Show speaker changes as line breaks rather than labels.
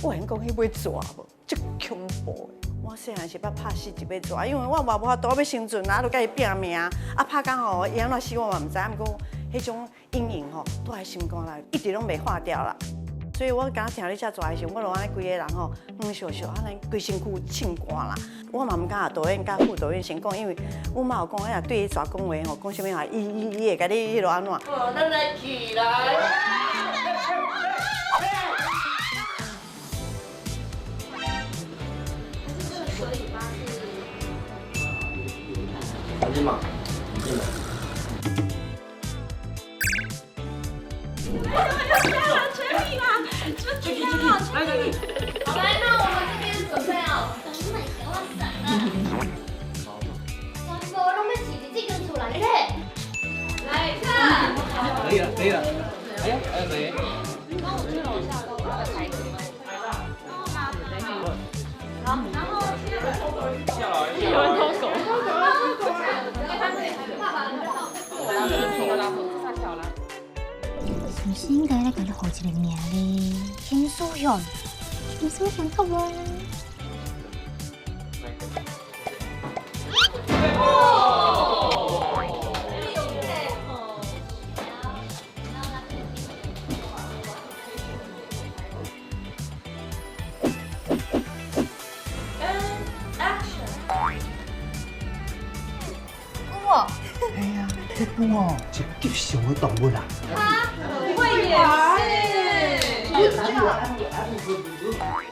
我因讲迄尾蛇无，足恐怖的。我细汉是捌拍死一尾蛇，因为我嘛无法度要生存啊，就甲伊拼命啊拍到吼伊安怎死我嘛毋知，毋过迄种阴影吼都在心肝内，一直拢袂化掉啦。所以我刚听你遮蛇的时候，我就安尼规个人吼黄笑笑，安尼规身躯凊汗啦。我嘛毋敢导演甲副导演先讲，因为我妈有讲，哎呀对伊蛇讲话吼，讲啥物啊，伊会甲你迄落安怎？
哦，咱来起来。
黄金嘛，进来。
全力啦！全力啦！全力！
好，来，那我们这边准备哦。
等买小我伞啊！全部拢要饲伫这间厝内底。
来看。
可以了，可以了。哎呀，还有谁？
帮我去楼下都把它抬起来。好，然后
有人偷狗。
是不是应该来给你号一个名呢？金素雄，金素雄好不？
哎呀，这部哦，是极凶的动物啦。
会演戏。